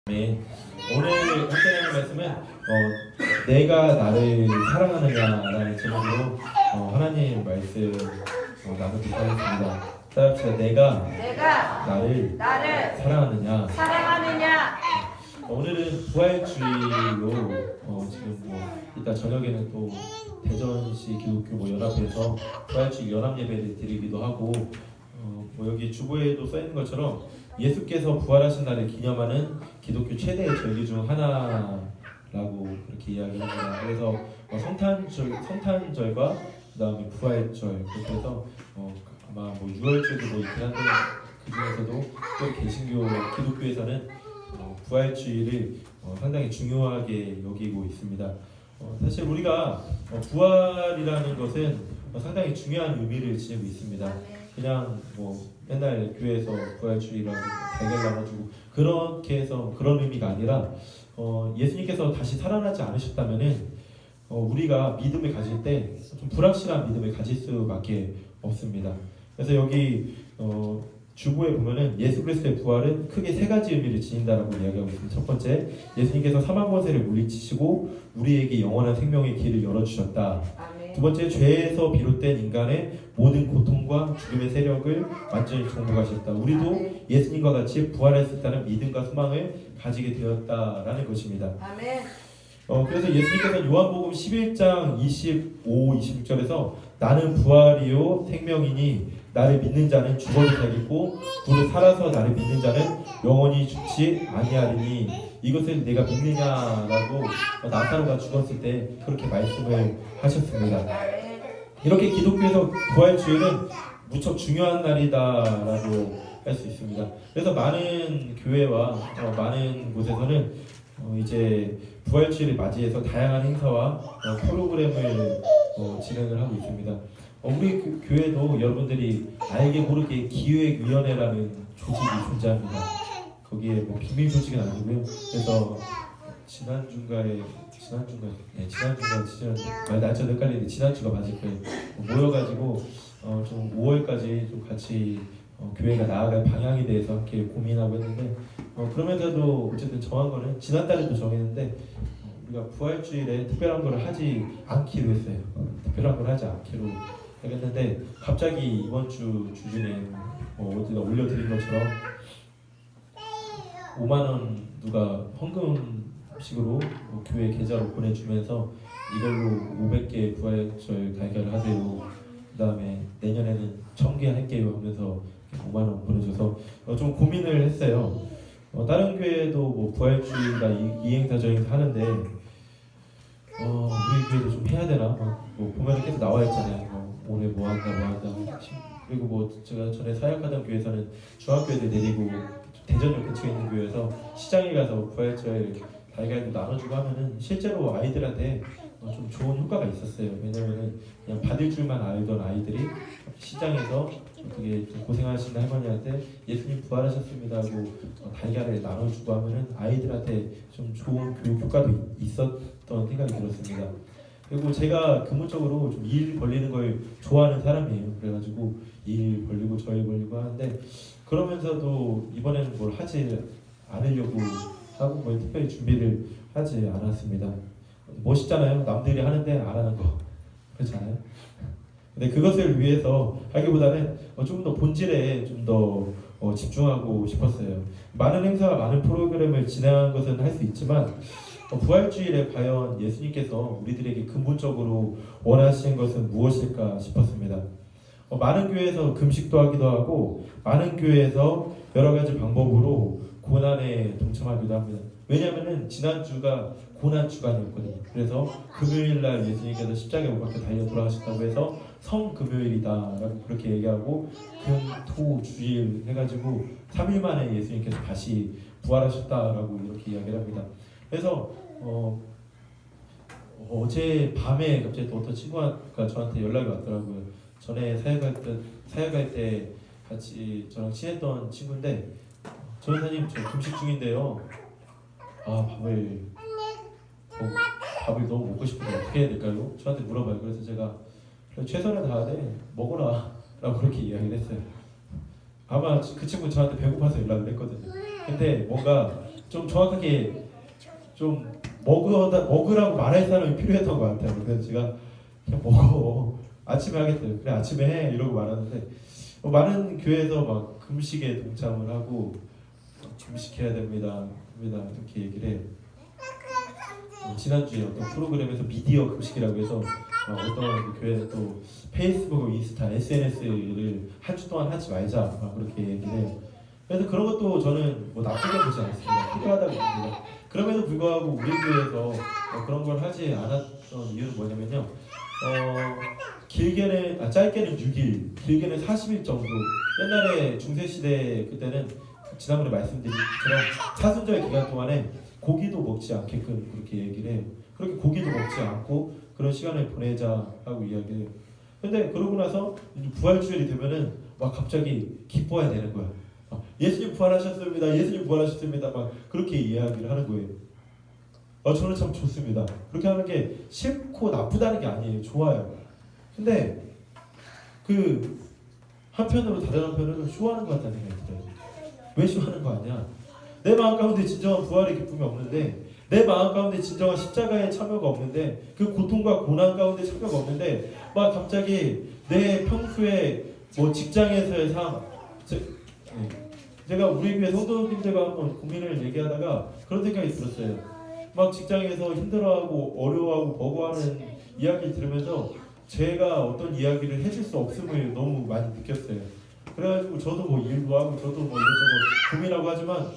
네. 오늘 함께하는 말씀은 내가 나를 사랑하느냐라는 제목으로 하나님 말씀 나누도록 하겠습니다. 따라합시다. 내가 나를 사랑하느냐. 오늘은 부활주의로 지금 이따 저녁에는 또 대전시 기독교 연합회에서 부활주의 연합 예배를 드리기도 하고 여기 주보에도 써 있는 것처럼 예수께서 부활하신 날을 기념하는 기독교 최대의 절기 중 하나라고 그렇게 이야기합니다. 그래서 성탄절과 그다음에 부활절 그렇게 해서 아마 6월절도 있긴 한데 그 중에서도 또 개신교 기독교에서는 부활주의를 상당히 중요하게 여기고 있습니다. 사실 우리가 부활이라는 것은 상당히 중요한 의미를 지니고 있습니다. 그냥 맨날 교회에서 부활주의라고 달걀 나눠주고 그렇게 해서 그런 의미가 아니라 예수님께서 다시 살아나지 않으셨다면은 우리가 믿음을 가질 때 좀 불확실한 믿음을 가질 수밖에 없습니다. 그래서 여기 주보에 보면은 예수 그리스도의 부활은 크게 세 가지 의미를 지닌다라고 이야기하고 있습니다. 첫 번째, 예수님께서 사망 권세를 물리치시고 우리에게 영원한 생명의 길을 열어주셨다. 두 번째, 죄에서 비롯된 인간의 모든 고통과 죽음의 세력을 완전히 정복하셨다. 우리도 예수님과 같이 부활할 수 있다는 믿음과 소망을 가지게 되었다라는 것입니다. 아멘. 그래서 예수님께서 요한복음 11장 25, 26절에서 나는 부활이요 생명이니 나를 믿는 자는 죽어도 살겠고 부르 살아서 나를 믿는 자는 영원히 죽지 아니하리니 이것을 내가 믿느냐라고 나사로가 죽었을 때 그렇게 말씀을 하셨습니다. 이렇게 기독교에서 부활주일은 무척 중요한 날이다라고 할 수 있습니다. 그래서 많은 교회와 많은 곳에서는 이제 부활주일을 맞이해서 다양한 행사와 프로그램을 진행을 하고 있습니다. 우리 교회도 여러분들이 알게 모르게 기획위원회라는 조직이 존재합니다. 거기에 비밀 조직은 아니고요. 그래서 지난주가 날짜도 헷갈리는데 지난주가 맞을 거예요. 모여가지고 좀 5월까지 좀 같이 교회가 나아갈 방향에 대해서 함께 고민하고 했는데 그러면서도 어쨌든 정한 거는 지난달에도 정했는데 우리가 부활주일에 특별한 걸 하지 않기로 했어요. 특별한 걸 하지 않기로 했는데 갑자기 이번 주 주중에 어디다 올려드린 것처럼 5만 원 누가 헌금식으로 교회 계좌로 보내주면서 이걸로 500개 부활절 달걀을 하세요. 그 다음에 내년에는 1000개 할게요 하면서 5만 원 보내줘서 좀 고민을 했어요. 다른 교회도 부활주일이나 이 행사 저 행사 하는데 우리 교회도 좀 해야 되나? 보면 계속 나와 있잖아요. 올해 뭐 한다. 그리고 제가 전에 사역하던 교회에서는 중학교애들 데리고 대전역 근처에 있는 교회에서 시장에 가서 부활절 달걀도 나눠주고 하면은 실제로 아이들한테 좀 좋은 효과가 있었어요. 왜냐면은 그냥 받을 줄만 알던 아이들이 시장에서 되게 좀 고생하시는 할머니한테 예수님 부활하셨습니다 하고 달걀을 나눠주고 하면은 아이들한테 좀 좋은 교육 효과도 있었던 생각이 들었습니다. 그리고 제가 근본적으로 좀 일 벌리는 걸 좋아하는 사람이에요. 그래가지고 일 벌리고 저일 벌리고 하는데 그러면서도 이번에는 뭘 하지 않으려고 하고 특별히 준비를 하지 않았습니다. 멋있잖아요. 남들이 하는데 안 하는 거. 그렇지 않아요? 근데 그것을 위해서 하기보다는 좀 더 본질에 좀 더 집중하고 싶었어요. 많은 행사와 많은 프로그램을 진행한 것은 할 수 있지만 부활주일에 과연 예수님께서 우리들에게 근본적으로 원하시는 것은 무엇일까 싶었습니다. 많은 교회에서 금식도 하기도 하고 많은 교회에서 여러 가지 방법으로 고난에 동참하기도 합니다. 왜냐하면 지난주가 고난 주간이었거든요. 그래서 금요일날 예수님께서 십자가에 못 박혀 달려 돌아가셨다고 해서 성금요일이다라고 그렇게 얘기하고 금, 토, 주일 해가지고 3일 만에 예수님께서 다시 부활하셨다라고 이렇게 이야기를 합니다. 그래서 어제 밤에 갑자기 또 어떤 친구가 저한테 연락이 왔더라고요. 전에 사역할 때 같이 저랑 친했던 친구인데 전사님 저 금식 중인데요. 밥을 너무 먹고 싶은데 어떻게 해야 될까요? 저한테 물어봐요. 그래서 제가 최선을 다하되 먹어라 라고 그렇게 이야기를 했어요. 아마 그 친구 저한테 배고파서 연락을 했거든요. 근데 뭔가 좀 좀 정확하게 좀 먹으라고 말할 사람이 필요했던 것 같아요. 그래서 제가 그냥 먹어, 아침에 하겠어요. 그래 아침에 해 이러고 말하는데 많은 교회에서 막 금식에 동참을 하고 금식해야 됩니다 이렇게 얘기를 해요. 지난주에 어떤 프로그램에서 미디어 금식이라고 해서 어떤 그 교회는 또 페이스북, 인스타, SNS를 한 주 동안 하지 말자 막 그렇게 얘기를 해요. 그래서 그런 것도 저는 뭐 나쁘게 보지 않습니다. 필요하다고 봅니다. 그럼에도 불구하고 우리 교회에서 그런 걸 하지 않았던 이유는 뭐냐면요. 짧게는 6일, 길게는 40일 정도. 옛날에 중세시대 그때는 지난번에 말씀드린 것처럼 사순절 기간 동안에 고기도 먹지 않게끔 그렇게 얘기를 해요. 그렇게 고기도 먹지 않고 그런 시간을 보내자 하고 이야기해요. 근데 그러고 나서 부활주일이 되면은 막 갑자기 기뻐해야 되는 거야. 예수님 부활하셨습니다. 예수님 부활하셨습니다. 막 그렇게 이야기를 하는 거예요. 저는 참 좋습니다. 그렇게 하는 게 싫고 나쁘다는 게 아니에요. 좋아요. 근데 그 한편으로 다른 한편으로는 쇼하는 것 같다는 생각이 들어요. 왜 쇼하는 거 아니야? 내 마음 가운데 진정한 부활의 기쁨이 없는데, 내 마음 가운데 진정한 십자가의 참여가 없는데, 그 고통과 고난 가운데 참여가 없는데, 막 갑자기 내 평소에 뭐 직장에서의 삶, 제가 우리 교회 성도님들과 한번 고민을 얘기하다가 그런 생각이 들었어요. 막 직장에서 힘들어하고 어려워하고 버거워하는 이야기를 들으면서 제가 어떤 이야기를 해줄 수 없음을 너무 많이 느꼈어요. 그래가지고 저도 뭐 일도 하고 저도 뭐 이것저것 고민하고 하지만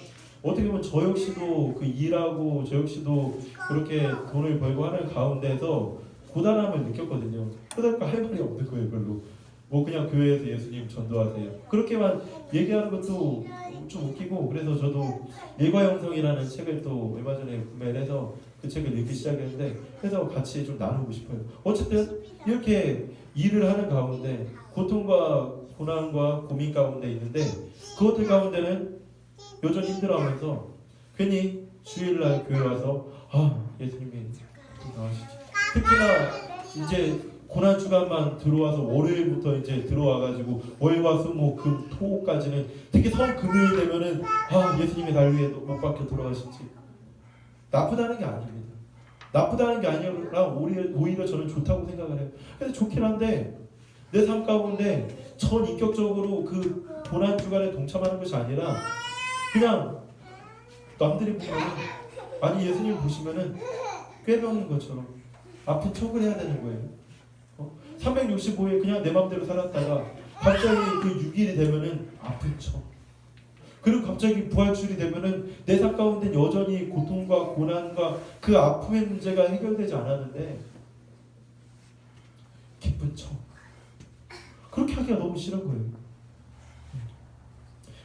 어떻게 보면 저 역시도 그 일하고 저 역시도 그렇게 돈을 벌고 하는 가운데서 고단함을 느꼈거든요. 그러니까 할 말이 없는 거예요, 별로. 뭐 그냥 교회에서 예수님 전도하세요. 그렇게만 얘기하는 것도 좀 웃기고, 그래서 저도 일과형성이라는 책을 또 얼마 전에 구매를 해서 그 책을 읽기 시작했는데, 그래서 같이 좀 나누고 싶어요. 어쨌든 이렇게 일을 하는 가운데 고통과 고난과 고민 가운데 있는데, 그것들 가운데는 여전히 힘들어하면서 괜히 주일날 교회 와서 예수님이 나으시지. 특히나 이제 고난 주간만 들어와서 월요일부터 이제 들어와가지고 월화수목금토까지는, 특히 성금요일 되면은 예수님이 날 위해 못 박혀 돌아가셨지. 나쁘다는 게 아닙니다. 나쁘다는 게 아니라 오히려 저는 좋다고 생각을 해요. 그래서 좋긴 한데 내 삶 가운데 전 인격적으로 그 고난 주간에 동참하는 것이 아니라 그냥 남들이 보면은, 아니 예수님 보시면은 꾀병인 것처럼 아픈 척을 해야 되는 거예요. 365일 그냥 내 맘대로 살았다가 갑자기 그 6일이 되면은 아픈 척. 그리고 갑자기 부활주일이 되면은 내 삶 가운데 여전히 고통과 고난과 그 아픔의 문제가 해결되지 않았는데 기쁜 척. 그렇게 하기가 너무 싫은 거예요.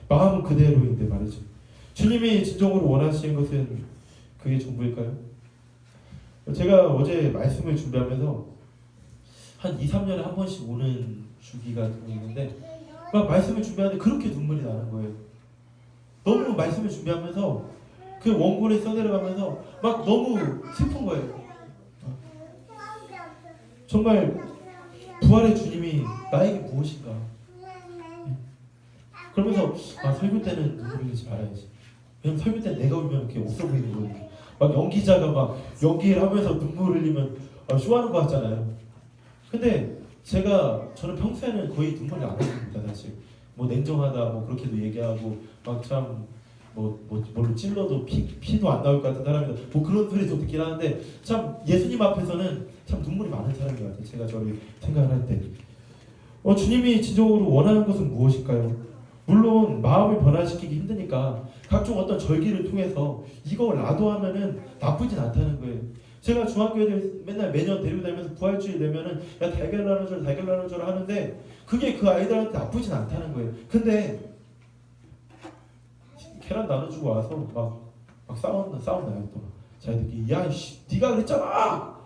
마음은 그대로인데 말이죠. 주님이 진정으로 원하시는 것은 그게 전부일까요? 제가 어제 말씀을 준비하면서 한 2, 3년에 한 번씩 오는 주기가 있는데 막 말씀을 준비하는데 그렇게 눈물이 나는 거예요. 너무 말씀을 준비하면서 그 원고를 써내려가면서 막 너무 슬픈 거예요. 정말 부활의 주님이 나에게 무엇인가. 그러면서 설교 때는 눈물 흘리지 말아야지. 왜냐면 설교 때는 내가 울면 그게 없어 보이는 거예요. 막 연기자가 막 연기를 하면서 눈물 흘리면 쇼하는 거 같잖아요. 근데 저는 평소에는 거의 눈물을 안 흘립니다. 사실 뭐 냉정하다 뭐 그렇게도 얘기하고 막 참 뭘로 찔러도 피도 안 나올 것 같은 사람이다 뭐 그런 소리도 듣긴 하는데, 참 예수님 앞에서는 참 눈물이 많은 사람인 것 같아요. 제가 저를 생각을 할 때 주님이 진정으로 원하는 것은 무엇일까요? 물론 마음을 변화시키기 힘드니까 각종 어떤 절기를 통해서 이거 라도하면은 나쁘진 않다는 거예요. 제가 중학교에 맨날 매년 데리고 다니면서 부활주일 되면은 야 달걀 나눠줘라 하는데 그게 그 아이들한테 나쁘진 않다는 거예요. 근데 계란 나눠주고 와서 막 싸운다요 또. 자기들끼리 야이씨 네가 그랬잖아,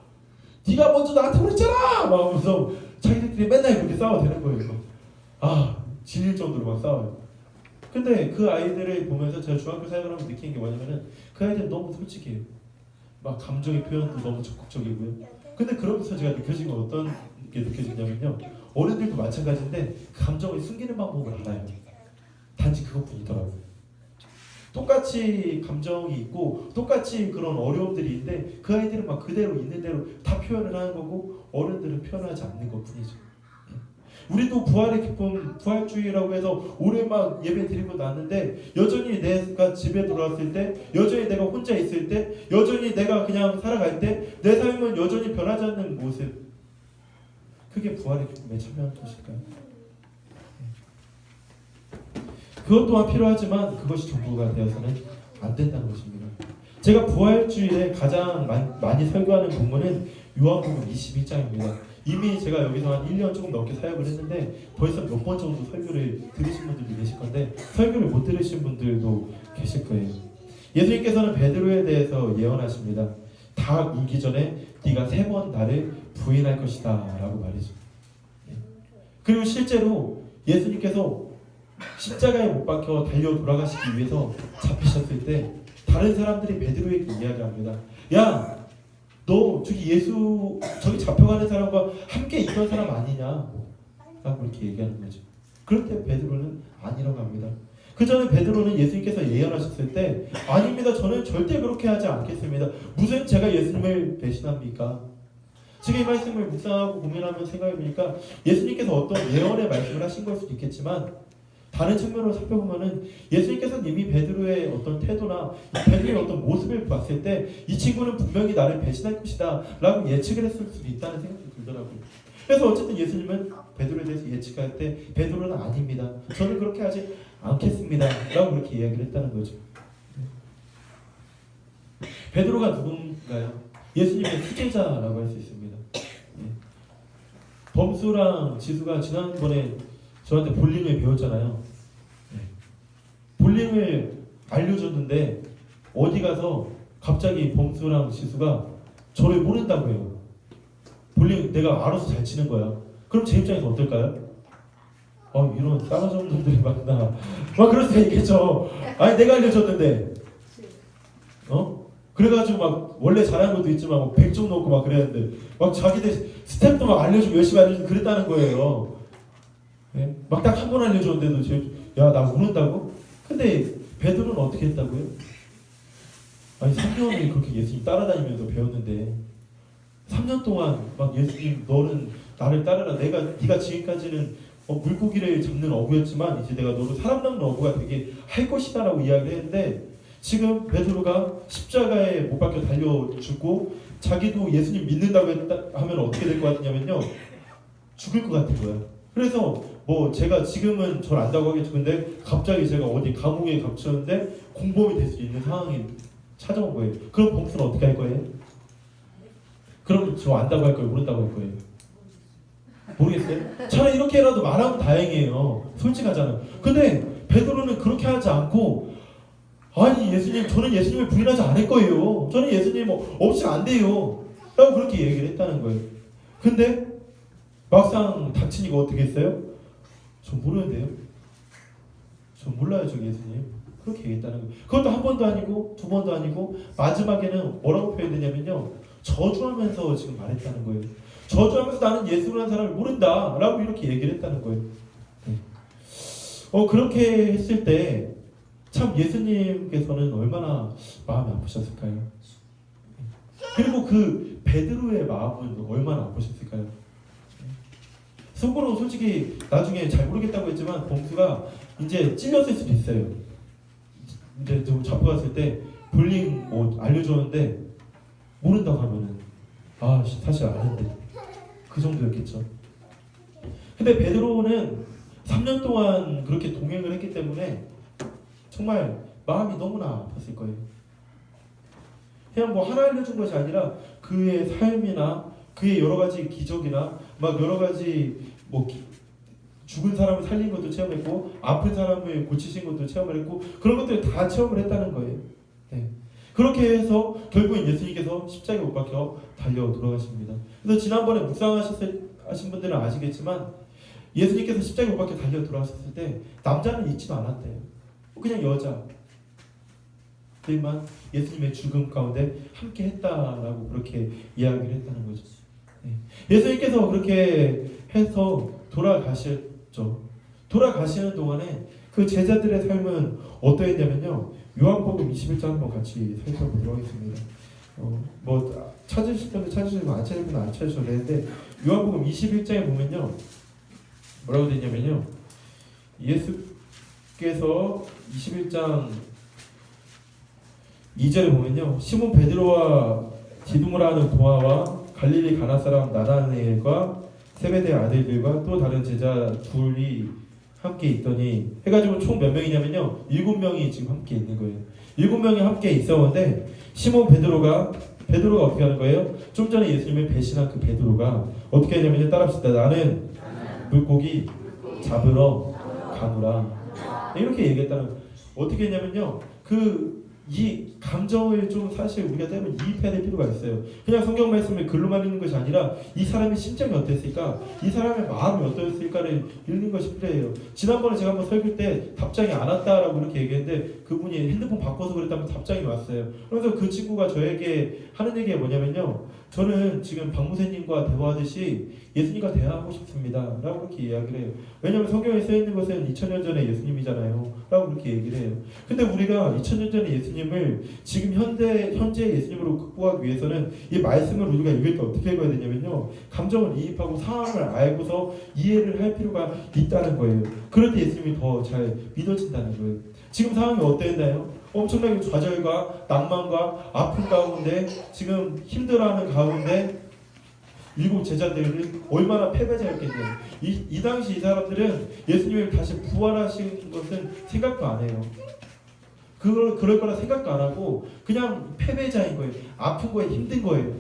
네가 먼저 나한테 그랬잖아 막 하면서 자기들끼리 맨날 그렇게 싸워대는 거예요. 질릴 정도로 막 싸워요. 근데 그 아이들을 보면서 제가 중학교 사역을 하면서 느낀 게 뭐냐면은 그 아이들은 너무 솔직해요. 막 감정의 표현도 너무 적극적이고요. 근데 그러면서 제가 느껴진 건 어떤 게 느껴지냐면요, 어른들도 마찬가지인데 그 감정을 숨기는 방법을 알아요. 단지 그것뿐이더라고요. 똑같이 감정이 있고 똑같이 그런 어려움들이 있는데 그 아이들은 막 그대로 있는 대로 다 표현을 하는 거고 어른들은 표현하지 않는 것 뿐이죠. 우리도 부활의 기쁨, 부활주의라고 해서 오래 막 예배 드리고 났는데 여전히 내가 집에 돌아왔을 때, 여전히 내가 혼자 있을 때, 여전히 내가 그냥 살아갈 때 내 삶은 여전히 변하지 않는 모습, 그게 부활의 기쁨에 참여하는 것일까요? 그것 또한 필요하지만 그것이 전부가 되어서는 안 된다는 것입니다. 제가 부활주일에 가장 많이 설교하는 본문은 요한복음 21장입니다. 이미 제가 여기서 한 1년 조금 넘게 사역을 했는데 벌써 몇 번 정도 설교를 들으신 분들도 계실 건데 설교를 못 들으신 분들도 계실 거예요. 예수님께서는 베드로에 대해서 예언하십니다. 다 울기 전에 네가 3번 나를 부인할 것이다 라고 말이죠. 그리고 실제로 예수님께서 십자가에 못 박혀 달려 돌아가시기 위해서 잡히셨을 때 다른 사람들이 베드로에게 이야기합니다. 야, 너 저기 잡혀가는 사람과 함께 있던 사람 아니냐? 라고 이렇게 얘기하는 거죠. 그럴 때 베드로는 아니라고 합니다. 그 전에 베드로는 예수님께서 예언하셨을 때 아닙니다. 저는 절대 그렇게 하지 않겠습니다. 무슨 제가 예수님을 배신합니까? 지금 이 말씀을 묵상하고 고민하면서 생각해보니까 예수님께서 어떤 예언의 말씀을 하신 걸 수도 있겠지만 다른 측면으로 살펴보면은 예수님께서는 이미 베드로의 어떤 태도나 베드로의 어떤 모습을 봤을 때 이 친구는 분명히 나를 배신할 것이다 라고 예측을 했을 수도 있다는 생각이 들더라고요. 그래서 어쨌든 예수님은 베드로에 대해서 예측할 때 베드로는 아닙니다. 저는 그렇게 하지 않겠습니다 라고 그렇게 이야기를 했다는 거죠. 베드로가 누군가요? 예수님의 수제자라고 할 수 있습니다. 범수랑 지수가 지난번에 저한테 볼링을 배웠잖아요. 볼링을 알려줬는데 어디 가서 갑자기 범수랑 지수가 저를 모른다고 해요. 볼링 내가 알아서 잘 치는 거야. 그럼 제 입장에서 어떨까요? 이런 싸가지 없는 놈들이 많나 막 그럴 수가 있겠죠. 아니 내가 알려줬는데 그래가지고 막 원래 잘하는 것도 있지만 막 100점 넣고 막 그랬는데 막 자기들 스텝도 막 알려주고 열심히 알려주고 그랬다는 거예요. 네? 막 딱 한 번 알려줬는데도 야 나 모른다고? 근데 베드로는 어떻게 했다고요? 아니 3년을 그렇게 예수님 따라다니면서 배웠는데 3년 동안 막 예수님 너는 나를 따르라. 네가 지금까지는 물고기를 잡는 어부였지만 이제 내가 너를 사람 잡는 어부가 되게 할 것이다라고 이야기를 했는데 지금 베드로가 십자가에 못 박혀 달려 죽고 자기도 예수님 믿는다고 하면 어떻게 될 것 같냐면요 죽을 것 같은 거야. 그래서 제가 지금은 절 안다고 하겠죠. 근데 갑자기 제가 어디 감옥에 갇혔는데 공범이 될 수 있는 상황이 찾아온 거예요. 그럼 범수는 어떻게 할 거예요? 그럼 저 안다고 할 거예요? 모른다고 할 거예요? 모르겠어요? 차라리 이렇게라도 말하면 다행이에요. 솔직하잖아요. 근데 베드로는 그렇게 하지 않고 아니 예수님 저는 예수님을 부인하지 않을 거예요. 저는 예수님 없이 안 돼요. 라고 그렇게 얘기를 했다는 거예요. 근데 막상 닥치니까 어떻게 했어요? 저 모르는데요. 저 몰라요 저 예수님. 그렇게 얘기했다는 거예요. 그것도 한 번도 아니고 두 번도 아니고 마지막에는 뭐라고 표현되냐면요. 저주하면서 지금 말했다는 거예요. 저주하면서 나는 예수라는 사람을 모른다 라고 이렇게 얘기를 했다는 거예요. 그렇게 했을 때 참 예수님께서는 얼마나 마음이 아프셨을까요? 그리고 그 베드로의 마음은 얼마나 아프셨을까요? 속으로 솔직히 나중에 잘 모르겠다고 했지만 범수가 이제 찔렸을 수도 있어요. 이제 좀 잡혀갔을 때 볼링 알려줬는데 모른다고 하면은 사실 아는데 그 정도였겠죠. 근데 베드로는 3년 동안 그렇게 동행을 했기 때문에 정말 마음이 너무나 아팠을 거예요. 그냥 하나 알려준 것이 아니라 그의 삶이나 그의 여러 가지 기적이나 막 여러 가지 죽은 사람을 살린 것도 체험했고 아픈 사람을 고치신 것도 체험을 했고 그런 것들을 다 체험을 했다는 거예요. 네. 그렇게 해서 결국엔 예수님께서 십자가에 못 박혀 달려 돌아가십니다. 그래서 지난번에 묵상하신 분들은 아시겠지만 예수님께서 십자가에 못 박혀 달려 돌아가셨을 때 남자는 있지도 않았대요. 그냥 여자들만 예수님의 죽음 가운데 함께 했다라고 그렇게 이야기를 했다는 거죠. 네. 예수님께서 그렇게 해서 돌아가셨죠. 돌아가시는 동안에 그 제자들의 삶은 어떠했냐면요. 요한복음 21장 한번 같이 살펴보도록 하겠습니다. 뭐 찾으실 분은 찾으시고 안 찾으실 분은 안 찾으셔도 되는데 요한복음 21장에 보면요 뭐라고 되냐면요 예수께서 21장 2절에 보면요 시몬 베드로와 디두모라 하는 도마와 갈릴리 가나 사람 나다나엘과 세베대의 아들들과 또 다른 제자 둘이 함께 있더니 해가지고 총 몇 명이냐면요 7명이 지금 함께 있는 거예요. 7명이 함께 있었는데 시몬 베드로가 어떻게 하는 거예요? 좀 전에 예수님을 배신한 그 베드로가 어떻게 하냐면요 따라합시다. 나는 물고기 잡으러 가노라 이렇게 얘기했다는 어떻게 했냐면요 이 감정을 좀 사실 우리가 때문에 이입해야 될 필요가 있어요. 그냥 성경 말씀을 글로만 읽는 것이 아니라 이 사람의 심정이 어땠을까, 이 사람의 마음이 어떠했을까를 읽는 것이 필요해요. 지난번에 제가 한번 설교 때 답장이 안 왔다라고 이렇게 얘기했는데 그분이 핸드폰 바꿔서 그랬다면 답장이 왔어요. 그래서 그 친구가 저에게 하는 얘기가 뭐냐면요, 저는 지금 박무세님과 대화하듯이 예수님과 대화하고 싶습니다 라고 그렇게 이야기를 해요. 왜냐하면 성경에 쓰여있는 것은 2000년 전에 예수님이잖아요 라고 그렇게 얘기를 해요. 근데 우리가 2000년 전에 예수님을 지금 현재 예수님으로 극복하기 위해서는 이 말씀을 우리가 읽을 때 어떻게 읽어야 되냐면요, 감정을 이입하고 상황을 알고서 이해를 할 필요가 있다는 거예요. 그럴 때 예수님이 더 잘 믿어진다는 거예요. 지금 상황이 어땠나요? 엄청나게 좌절과 낭만과 아픔 가운데 지금 힘들어하는 가운데 7 제자들은 얼마나 패배자였겠네요. 이 당시 이 사람들은 예수님을 다시 부활하신 것은 생각도 안 해요. 그럴 거라 생각도 안 하고 그냥 패배자인 거예요. 아픈 거에 힘든 거예요.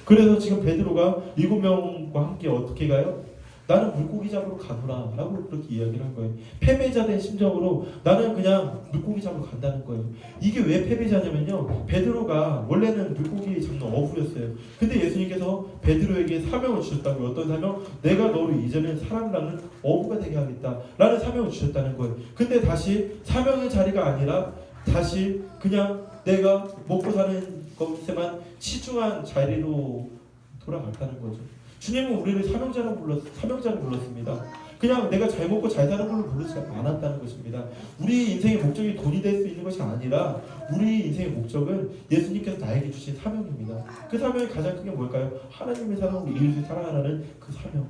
그래서 지금 베드로가 7명과 함께 어떻게 가요? 나는 물고기 잡으러 가노라 라고 그렇게 이야기를 한 거예요. 패배자된 심정으로 나는 그냥 물고기 잡으러 간다는 거예요. 이게 왜 패배자냐면요, 베드로가 원래는 물고기 잡는 어부였어요. 근데 예수님께서 베드로에게 사명을 주셨다고요. 어떤 사명? 내가 너를 이제는 사람 낳는 어부가 되게 하겠다 라는 사명을 주셨다는 거예요. 근데 다시 사명의 자리가 아니라 다시 그냥 내가 먹고 사는 것에만 치중한 자리로 돌아갔다는 거죠. 주님은 우리를 사명자로 불렀습니다. 그냥 내가 잘 먹고 잘 사는 걸로 부르지 않았다는 것입니다. 우리 인생의 목적이 돈이 될 수 있는 것이 아니라 우리 인생의 목적은 예수님께서 나에게 주신 사명입니다. 그 사명이 가장 큰 게 뭘까요? 하나님의 사랑으로 이웃을 사랑하라는 그 사명.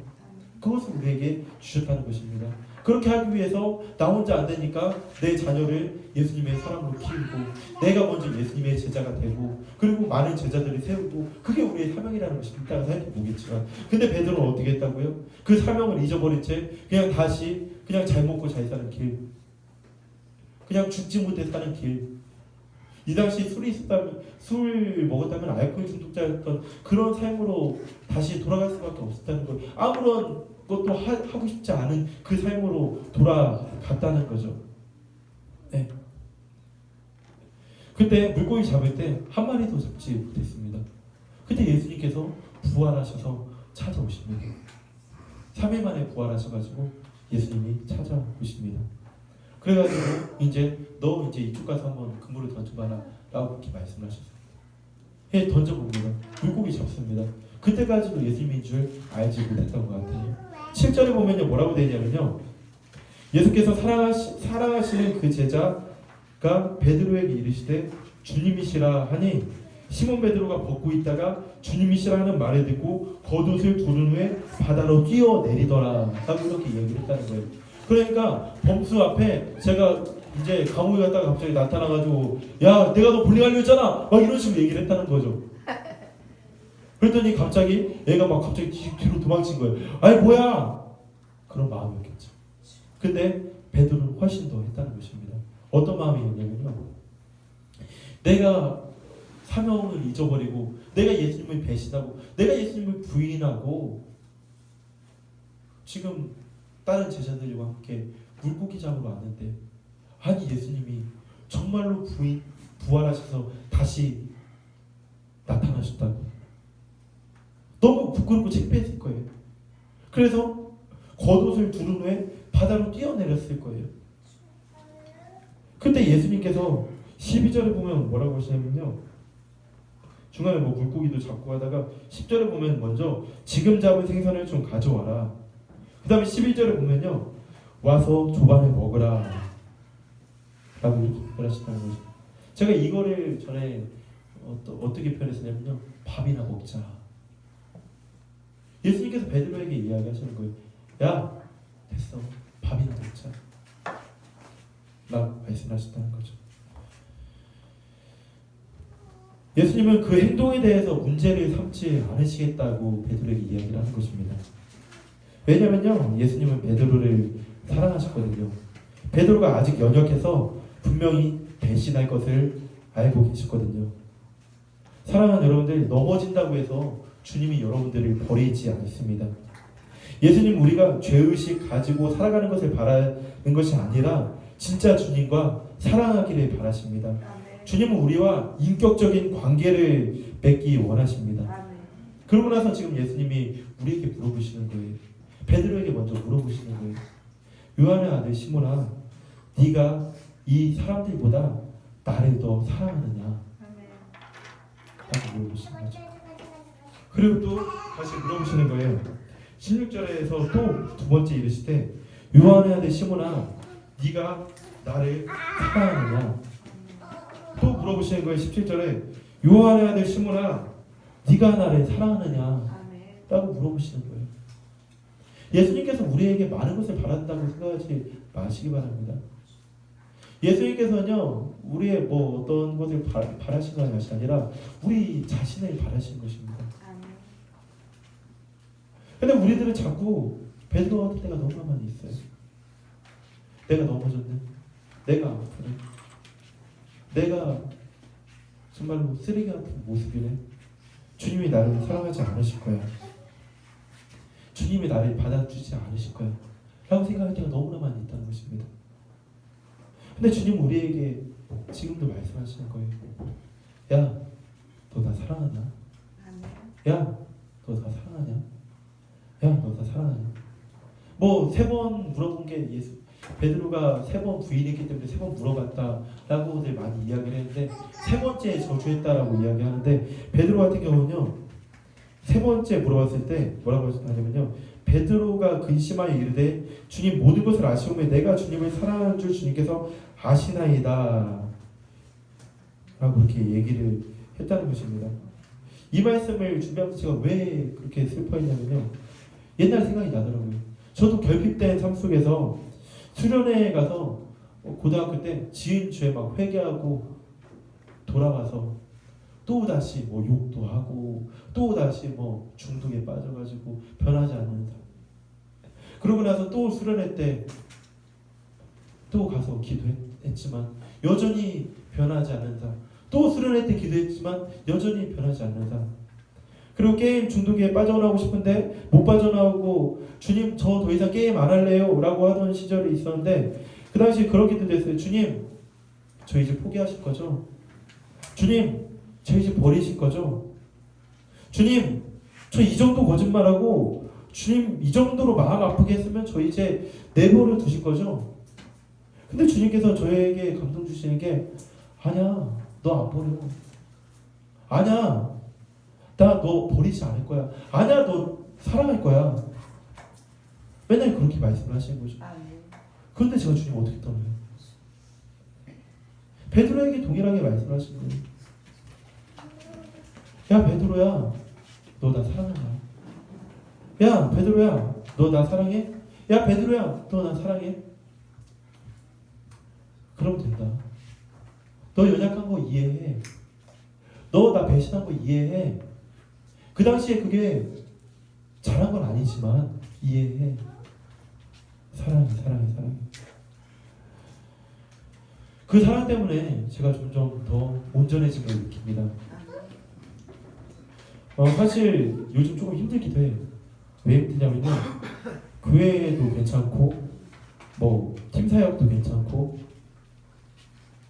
그것을 우리에게 주셨다는 것입니다. 그렇게 하기 위해서 나 혼자 안 되니까 내 자녀를 예수님의 사랑으로 키우고 내가 먼저 예수님의 제자가 되고 그리고 많은 제자들을 세우고 그게 우리의 사명이라는 것이 이따가 살펴보겠지만, 근데 베드로는 어떻게 했다고요? 그 사명을 잊어버린 채 그냥 다시 그냥 잘 먹고 잘 사는 길, 그냥 죽지 못해 사는 길, 이 당시 술 먹었다면 알코올 중독자였던 그런 삶으로 다시 돌아갈 수밖에 없었다는 거예요. 아무런 것도 하고 싶지 않은 그 삶으로 돌아갔다는 거죠. 네. 근데 물고기 잡을 때 한 마리도 잡지 못했습니다. 근데 예수님께서 부활하셔서 찾아오십니다. 3일 만에 부활하셔가지고 예수님이 찾아오십니다. 그래가지고 너 이쪽 가서 한번 그물을 던져봐라 라고 그렇게 말씀하셨어요. 던져봅니다. 물고기 잡습니다. 그때까지도 예수님인 줄 알지 못했던 것 같아요. 7절에 보면요 뭐라고 되냐면요, 예수께서 사랑하시는 그 제자가 베드로에게 이르시되 주님이시라 하니 시몬 베드로가 벗고 있다가 주님이시라 하는 말을 듣고 겉옷을 두른 후에 바다로 뛰어내리더라 라고 이렇게 얘기를 했다는 거예요. 그러니까 범수 앞에 제가 이제 감옥에 갔다가 갑자기 나타나가지고 야 내가 너 불리하려 했잖아 막 이런 식으로 얘기를 했다는 거죠. 그랬더니 갑자기 얘가 막 갑자기 뒤로 도망친 거예요. 아니 뭐야, 그런 마음이었겠죠. 근데 베드로는 훨씬 더 했다는 것입니다. 어떤 마음이었냐면요, 내가 사명을 잊어버리고 내가 예수님을 배신하고 내가 예수님을 부인하고 지금 다른 제자들과 함께 물고기 잡으러 왔는데, 아니 예수님이 정말로 부활하셔서 다시 나타나셨다고 너무 부끄럽고 창피했을 거예요. 그래서 겉옷을 두른 후에 바다로 뛰어내렸을 거예요. 근데 예수님께서 12절에 보면 뭐라고 하시냐면요, 중간에 뭐 물고기도 잡고 하다가 10절에 보면 먼저 지금 잡은 생선을 좀 가져와라. 그 다음에 11절에 보면요 와서 조반을 먹으라 이렇게 표현하셨다는 거죠. 제가 이거를 전에 어떻게 표현했었냐면요, 밥이나 먹자. 예수님께서 베드로에게 이야기하시는 거예요. 야, 됐어, 밥이나 먹자 라고 말씀하셨다는 거죠. 예수님은 그 행동에 대해서 문제를 삼지 않으시겠다고 베드로에게 이야기를 하는 것입니다. 왜냐면요, 예수님은 베드로를 사랑하셨거든요. 베드로가 아직 연약해서 분명히 배신할 것을 알고 계셨거든요. 사랑하는 여러분들, 넘어진다고 해서 주님이 여러분들을 버리지 않습니다. 예수님, 우리가 죄의식 가지고 살아가는 것을 바라는 것이 아니라 진짜 주님과 사랑하기를 바라십니다. 주님은 우리와 인격적인 관계를 맺기 원하십니다. 그러고 나서 지금 예수님이 우리에게 물어보시는 거예요. 베드로에게 먼저 물어보시는 거예요. 요한의 아들 시몬아, 네가 이 사람들보다 나를 더 사랑하느냐? 라고 물어보시는 거죠. 그리고 또 다시 물어보시는 거예요. 16절에서 또 두 번째 이르시되, 요한의 아들 시몬아, 네가 나를 사랑하느냐? 또 물어보시는 거예요. 17절에 요한의 아들 시몬아, 네가 나를 사랑하느냐? 라고 물어보시는 거예요. 예수님께서 우리에게 많은 것을 바란다고 생각하지 마시기 바랍니다. 예수님께서는요, 우리의 뭐 어떤 것을 바라시는 것이 아니라 우리 자신을 바라시는 것입니다. 근데 우리들은 자꾸 베드로 같은 때가 너무 많이 있어요. 내가 넘어졌네, 내가 아프네, 내가 정말로 쓰레기 같은 모습이네, 주님이 나를 사랑하지 않으실 거야, 주님이 나를 받아주지 않으실 거야 라고 생각할 때가 너무나 많이 있다는 것입니다. 근데 주님 우리에게 지금도 말씀하시는 거예요. 야, 너 나 사랑하냐? 야, 너 나 사랑하냐? 야, 너 나 사랑하냐? 뭐 3번 물어본 게 베드로가 3번 부인했기 때문에 3번 물어봤다라고들 많이 이야기를 했는데 3번째 저주했다라고 이야기하는데, 베드로 같은 경우는요, 3번째 물어봤을 때 뭐라고 하냐면요, 베드로가 근심하여 이르되 주님, 모든 것을 아시오매 내가 주님을 사랑하는 줄 주님께서 아시나이다 라고 그렇게 얘기를 했다는 것입니다. 이 말씀을 준비하면서 제가 왜 그렇게 슬퍼했냐면요, 옛날 생각이 나더라고요. 저도 결핍된 삶 속에서 수련회에 가서 고등학교 때 지은 죄 막 회개하고 돌아와서 또 다시 뭐 욕도 하고 또 다시 뭐 중독에 빠져가지고 변하지 않는 삶. 그러고 나서 또 수련회 때 또 가서 기도했지만 여전히 변하지 않는 삶. 또 수련회 때 기도했지만 여전히 변하지 않는 삶. 그리고 게임 중독에 빠져나오고 싶은데 못 빠져나오고, 주님 저 더 이상 게임 안 할래요 라고 하던 시절이 있었는데, 그 당시 그런 기도 됐어요. 주님, 저 이제 포기하실 거죠? 주님, 저 이제 버리실 거죠? 주님, 저 이 정도 거짓말하고 주님 이 정도로 마음 아프게 했으면 저 이제 내버려 두실 거죠? 근데 주님께서 저에게 감동 주시는 게, 아니야, 너 안 버려. 아니야, 나 너 버리지 않을 거야. 아니야, 너 사랑할 거야. 맨날 그렇게 말씀을 하시는 거죠. 그런데 제가 주님 어떻게 떠나요? 베드로에게 동일하게 말씀하시는 거예요. 야, 베드로야, 너 나 사랑하냐? 야, 베드로야, 너 나 사랑해? 야, 베드로야, 너 나 사랑해? 그럼 된다. 너 연약한 거 이해해. 너 나 배신한 거 이해해. 그 당시에 그게 잘한 건 아니지만 이해해. 사랑해. 그 사랑 때문에 제가 점점 더 온전해짐을 느낍니다. 사실 요즘 조금 힘들기도 해요. 왜 힘드냐면요, 교회도 괜찮고 뭐 팀사역도 괜찮고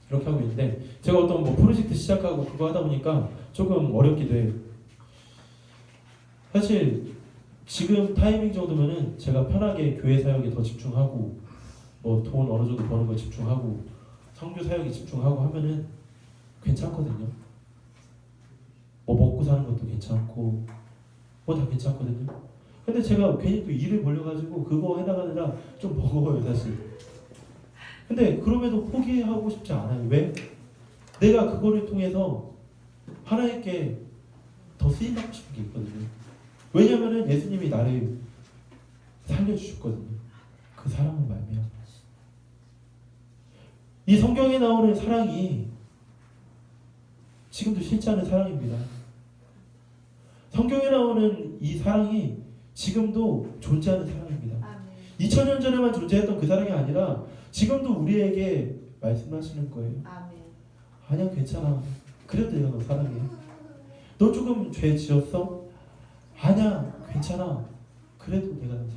이렇게 하고 있는데, 제가 어떤 뭐 프로젝트 시작하고 그거 하다 보니까 조금 어렵기도 해요. 사실 지금 타이밍 정도면은 제가 편하게 교회 사역에 더 집중하고 뭐 돈 어느 정도 버는 거 집중하고 성교 사역에 집중하고 하면은 괜찮거든요. 뭐 먹고 사는 것도 괜찮고 뭐 다 괜찮거든요. 근데 제가 괜히 또 일을 벌려가지고 그거 해나가느라 좀 버거워요, 사실. 근데 그럼에도 포기하고 싶지 않아요. 왜? 내가 그거를 통해서 하나님께 더 쓰임받고 싶은 게 있거든요. 왜냐면은 예수님이 나를 살려주셨거든요. 그 사랑을 말미암아. 이 성경에 나오는 사랑이 지금도 실제하는 사랑입니다. 성경에 나오는 이 사랑이 지금도 존재하는 사랑입니다. 2000년 전에만 존재했던 그 사랑이 아니라 지금도 우리에게 말씀하시는 거예요. 아니야, 괜찮아. 그래도 내가 너 사랑해. 너 조금 죄 지었어? 아니야, 괜찮아. 그래도 내가 너 사랑해.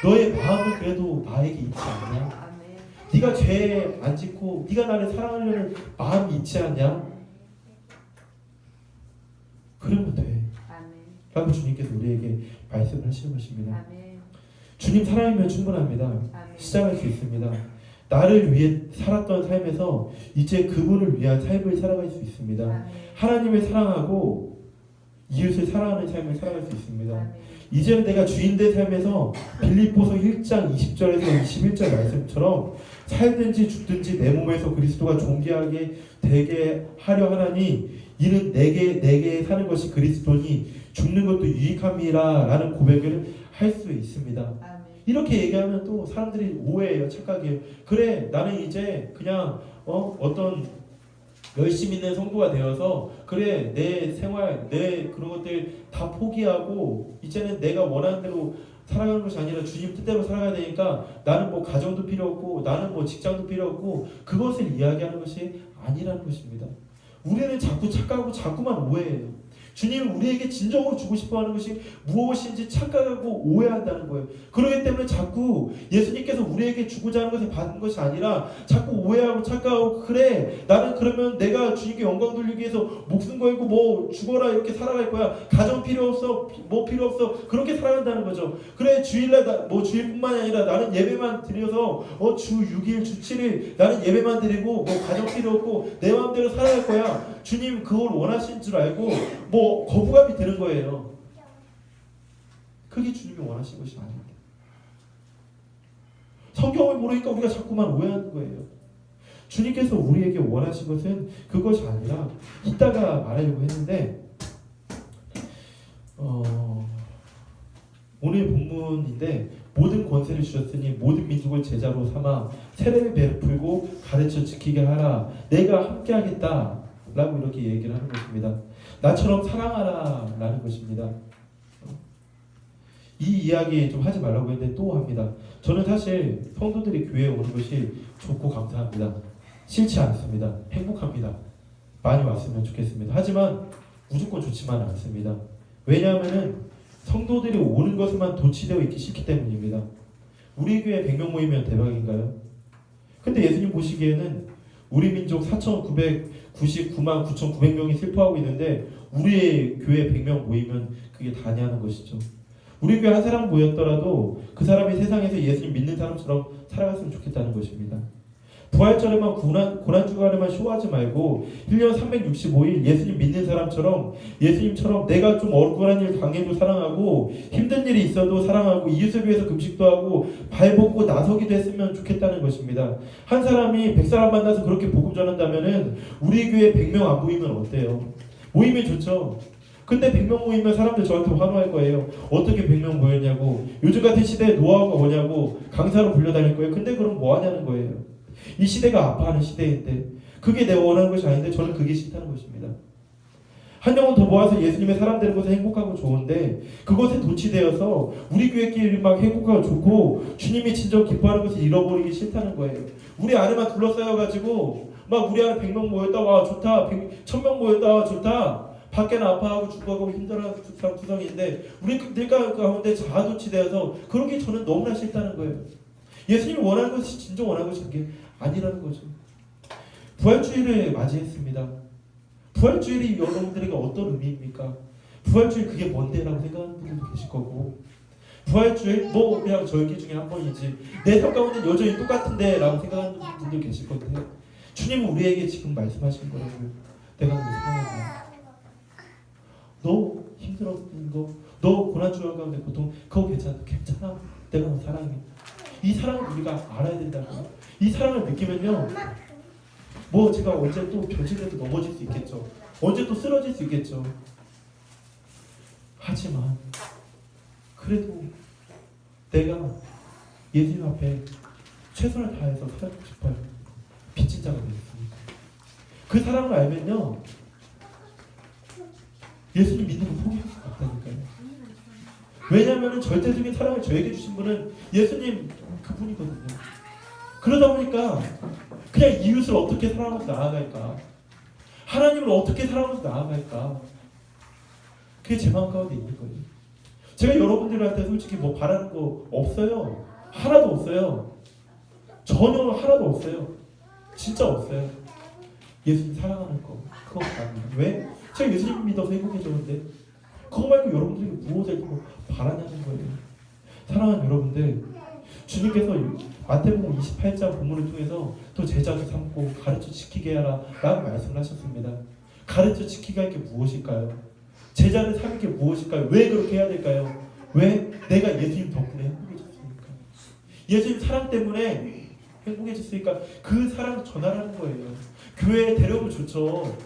너의 마음은 그래도 나에게 있지 않냐? 네가 죄 안 짓고 네가 나를 사랑하려는 마음이 있지 않냐? 그러면 돼. 라고 주님께서 우리에게 말씀을 하시는 것입니다. 주님 사랑이면 충분합니다. 시작할 수 있습니다. 나를 위해 살았던 삶에서 이제 그분을 위한 삶을 살아갈 수 있습니다. 하나님을 사랑하고 이웃을 사랑하는 삶을 살아갈 수 있습니다. 이제는 내가 주인된 삶에서 빌립보서 1장 20절에서 21절 말씀처럼 살든지 죽든지 내 몸에서 그리스도가 존귀하게 되게 하려 하나니 이는 내게 사는 것이 그리스도니 죽는 것도 유익함이라 라는 고백을 할 수 있습니다. 이렇게 얘기하면 또 사람들이 오해해요. 착각이에요. 그래, 나는 이제 그냥 어떤 열심히 있는 성도가 되어서 그래, 내 생활, 내 그런 것들 다 포기하고 이제는 내가 원하는 대로 살아가는 것이 아니라 주님 뜻대로 살아가야 되니까 나는 뭐 가정도 필요 없고 나는 뭐 직장도 필요 없고 그것을 이야기하는 것이 아니라는 것입니다. 우리는 자꾸 착각하고 자꾸만 오해해요. 주님은 우리에게 진정으로 주고 싶어하는 것이 무엇인지 착각하고 오해한다는 거예요. 그렇기 때문에 자꾸 예수님께서 우리에게 주고자 하는 것을 받은 것이 아니라 자꾸 오해하고 착각하고 그래, 나는 그러면 내가 주님께 영광 돌리기 위해서 목숨 걸고 뭐 죽어라 이렇게 살아갈 거야. 가정 필요 없어, 뭐 필요 없어, 그렇게 살아간다는 거죠. 그래, 주일날 뭐 주일뿐만이 아니라 나는 예배만 드려서 주 6일 주 7일 나는 예배만 드리고 뭐 가정 필요 없고 내 마음대로 살아갈 거야. 주님 그걸 원하신 줄 알고 뭐 거부감이 드는 거예요. 그게 주님이 원하신 것이 아닙니다. 성경을 모르니까 우리가 자꾸만 오해하는 거예요. 주님께서 우리에게 원하신 것은 그것이 아니라 이따가 말하려고 했는데 오늘 본문인데 모든 권세를 주셨으니 모든 민족을 제자로 삼아 세례를 베풀고 가르쳐 지키게 하라. 내가 함께 하겠다 라고 이렇게 얘기를 하는 것입니다. 나처럼 사랑하라 라는 것입니다. 이 이야기 좀 하지 말라고 했는데 또 합니다. 저는 사실 성도들이 교회에 오는 것이 좋고 감사합니다. 싫지 않습니다. 행복합니다. 많이 왔으면 좋겠습니다. 하지만 무조건 좋지만은 않습니다. 왜냐하면 성도들이 오는 것에만 도취되어 있기 싫기 때문입니다. 우리 교회 100명 모이면 대박인가요? 근데 예수님 보시기에는 우리 민족 4,999만 9,900명이 슬퍼하고 있는데 우리의 교회 100명 모이면 그게 다냐는 것이죠. 우리 교회 한 사람 모였더라도 그 사람이 세상에서 예수님 믿는 사람처럼 살아갔으면 좋겠다는 것입니다. 부활절에만 고난주간에만 쇼하지 말고 1년 365일 예수님 믿는 사람처럼 예수님처럼 내가 좀 억울한 일 당해도 사랑하고 힘든 일이 있어도 사랑하고 이웃을 위해서 금식도 하고 발벗고 나서기도 했으면 좋겠다는 것입니다. 한 사람이 100사람 만나서 그렇게 복음 전한다면은 우리 교회 100명 안 모이면 어때요? 모이면 좋죠. 근데 100명 모이면 사람들 저한테 환호할 거예요. 어떻게 100명 모였냐고. 요즘 같은 시대에 노하우가 뭐냐고 강사로 불려다닐 거예요. 근데 그럼 뭐 하냐는 거예요. 이 시대가 아파하는 시대인데 그게 내가 원하는 것이 아닌데 저는 그게 싫다는 것입니다. 한 영혼 더 모아서 예수님의 사람 되는 것은 행복하고 좋은데 그것에 도취되어서 우리 교회끼리 막 행복하고 좋고 주님이 진정 기뻐하는 것을 잃어버리기 싫다는 거예요. 우리 안에만 둘러싸여가지고 막 우리 안에 100명 모였다 와 좋다 1000명 모였다 와 좋다 밖에는 아파하고 죽어가고 힘들어하는 투성인데 우리 늘 가운데 자아도취되어서 그런 게 저는 너무나 싫다는 거예요. 예수님이 원하는 것이 진정 원하는 것이 그게 아니라는 거죠. 부활주일을 맞이했습니다. 부활주일이 여러분들에게 어떤 의미입니까? 부활주일 그게 뭔데? 라고 생각하는 분들도 계실 거고 부활주일 뭐 그냥 절기 중에 한 번이지 내 삶 가운데 여전히 똑같은데 라고 생각하는 분들 계실 건데 주님은 우리에게 지금 말씀하시는 거라고요. 내가 너 사랑한다. 너 힘들었던 거, 너 고난주간 가운데 고통 그거 괜찮아. 내가 너 사랑해. 이 사랑을 우리가 알아야 된다고요. 이 사랑을 느끼면요, 뭐 제가 언제 또 변질돼서 넘어질 수 있겠죠. 언제 또 쓰러질 수 있겠죠. 하지만 그래도 내가 예수님 앞에 최선을 다해서 살고 싶어요. 빚진 자가 되겠습니다. 그 사랑을 알면요, 예수님 믿는 거 포기할 수가 없다니까요. 왜냐하면 절대적인 사랑을 저에게 주신 분은 예수님 그분이거든요. 그러다 보니까 그냥 이웃을 어떻게 사랑하면서 나아갈까, 하나님을 어떻게 사랑하면서 나아갈까, 그게 제 마음 가운데 있는 거예요. 제가 여러분들한테 솔직히 뭐 바라는 거 없어요. 하나도 없어요. 전혀 하나도 없어요. 진짜 없어요. 예수님 사랑하는 거, 그거 바랍니다. 왜? 제가 예수님 믿어서 행복해졌는데 그거 말고 여러분들이 무엇을 바라냐는 거예요. 사랑하는 여러분들, 주님께서 마태복음 28장 본문을 통해서 또 제자도 삼고 가르쳐 지키게 하라 라고 말씀을 하셨습니다. 가르쳐 지키게 할 게 무엇일까요? 제자를 삼는 게 무엇일까요? 왜 그렇게 해야 될까요? 왜? 내가 예수님 덕분에 행복해졌으니까. 예수님 사랑 때문에 행복해졌으니까 그 사랑을 전하라는 거예요. 교회에 데려오면 좋죠.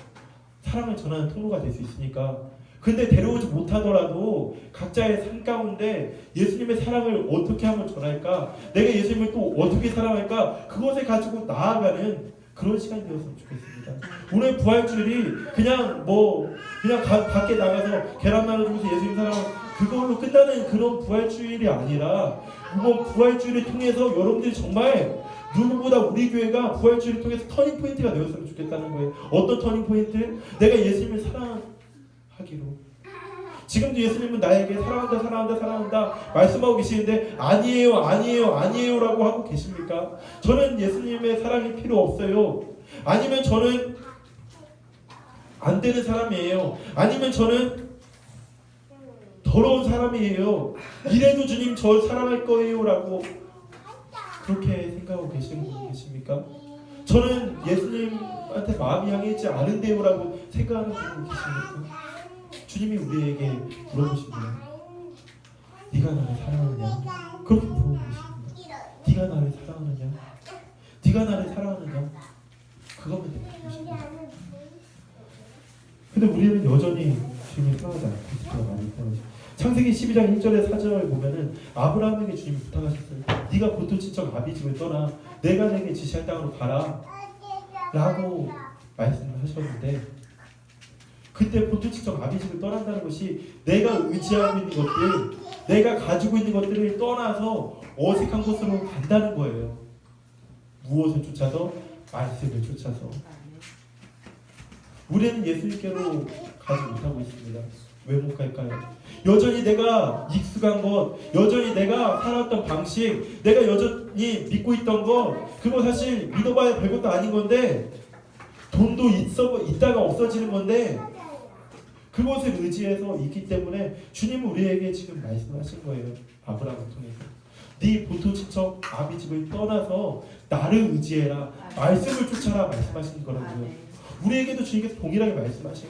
사랑을 전하는 통로가 될 수 있으니까. 근데 데려오지 못하더라도 각자의 삶 가운데 예수님의 사랑을 어떻게 하면 전할까, 내가 예수님을 또 어떻게 사랑할까, 그것을 가지고 나아가는 그런 시간이 되었으면 좋겠습니다. 오늘 부활주일이 그냥 밖에 나가서 계란 나눠주면서 예수님 사랑 그걸로 끝나는 그런 부활주일이 아니라, 이번 부활주일을 통해서 여러분들이 정말 누구보다 우리 교회가 부활주의를 통해서 터닝포인트가 되었으면 좋겠다는 거예요. 어떤 터닝포인트? 내가 예수님을 사랑하기로. 지금도 예수님은 나에게 사랑한다 사랑한다 사랑한다 말씀하고 계시는데 아니에요 아니에요 아니에요 라고 하고 계십니까? 저는 예수님의 사랑이 필요 없어요. 아니면 저는 안 되는 사람이에요. 아니면 저는 더러운 사람이에요. 이래도 주님 저 사랑할 거예요 라고 그렇게 생각하고 계시는 분 계십니까? 저는 예수님한테 마음이 향해있지 않은데요 라고 생각하는 분 계십니까? 주님이 우리에게 물어보십니다. 네가 나를 사랑하느냐? 그렇게 물어보십니다. 네가 나를 사랑하느냐? 네가 나를 사랑하느냐? 그것만 물어보십니다. 근데 우리는 여전히 주님을 사랑하지 않고 있을 때가 많이 있습니다. 창세기 12장 1절에 4절 보면은 아브라함에게 주님이 부탁하셨어요. 네가 본토 친척 아비집을 떠나 내가 내게 지시할 땅으로 가라 라고 말씀을 하셨는데, 그때 본토 친척 아비집을 떠난다는 것이 내가 의지하고 있는 것들, 내가 가지고 있는 것들을 떠나서 어색한 곳으로 간다는 거예요. 무엇을 쫓아서? 말씀을 쫓아서. 우리는 예수님께로 가지 못하고 있습니다. 왜 못 갈까요? 여전히 내가 익숙한 것, 여전히 내가 살았던 방식, 내가 여전히 믿고 있던 것, 그거 사실 믿어봐야 별것도 아닌 건데, 돈도 있다가 없어지는 건데, 그것을 의지해서 있기 때문에 주님은 우리에게 지금 말씀하신 거예요. 아브라함을 통해서 네 본토 친척 아비집을 떠나서 나를 의지해라, 말씀을 쫓아라 말씀하시는 거라고요. 우리에게도 주님께서 동일하게 말씀하신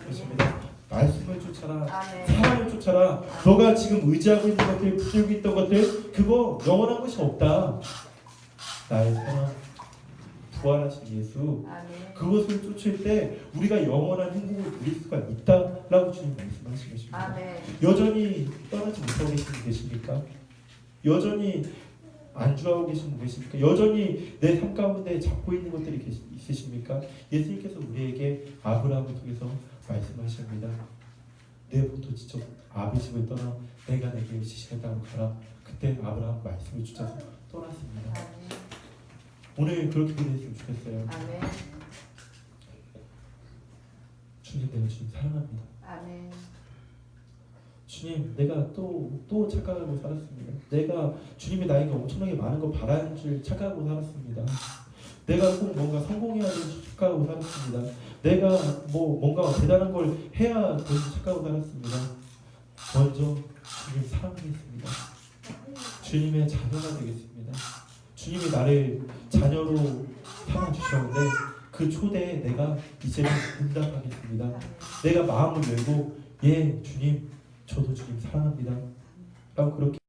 것입니다. 말씀을 쫓아라, 사랑을 쫓아라. 너가 지금 의지하고 있는 것들, 붙들고 있던 것들, 그거 영원한 것이 없다. 나의 사랑, 부활하신 예수, 그것을 쫓을 때 우리가 영원한 행복을 누릴 수가 있다라고 주님 말씀하신 것입니다. 여전히 떠나지 못하고 계신 분 계십니까? 여전히 안주하고 계신 분 계십니까? 여전히 내 삶 가운데 잡고 있는 것들이 있으십니까? 예수님께서 우리에게 아브라함을 통해서 말씀하십니다. 내 본토 친척 아비집을 떠나 내가 내게 지시할 땅으로 가라. 그때 아브라함 말씀을 쫓아서 떠났습니다. 오늘 그렇게 기도했으면 좋겠어요. 아멘. 주님, 내가 주님 사랑합니다. 아멘. 주님, 내가 또 착각하고 살았습니다. 내가 주님이 나에게 엄청나게 많은 거 바라는 줄 착각하고 살았습니다. 내가 꼭 뭔가 성공해야 되는 줄 착각하고 살았습니다. 내가 뭔가 대단한 걸 해야 되는 줄 착각하고 살았습니다. 먼저 주님 사랑하겠습니다. 주님의 자녀가 되겠습니다. 주님이 나를 자녀로 삼아주셨는데 그 초대에 내가 이제는 응답하겠습니다. 내가 마음을 열고 예 주님, 저도 주님 사랑합니다 라고 그렇게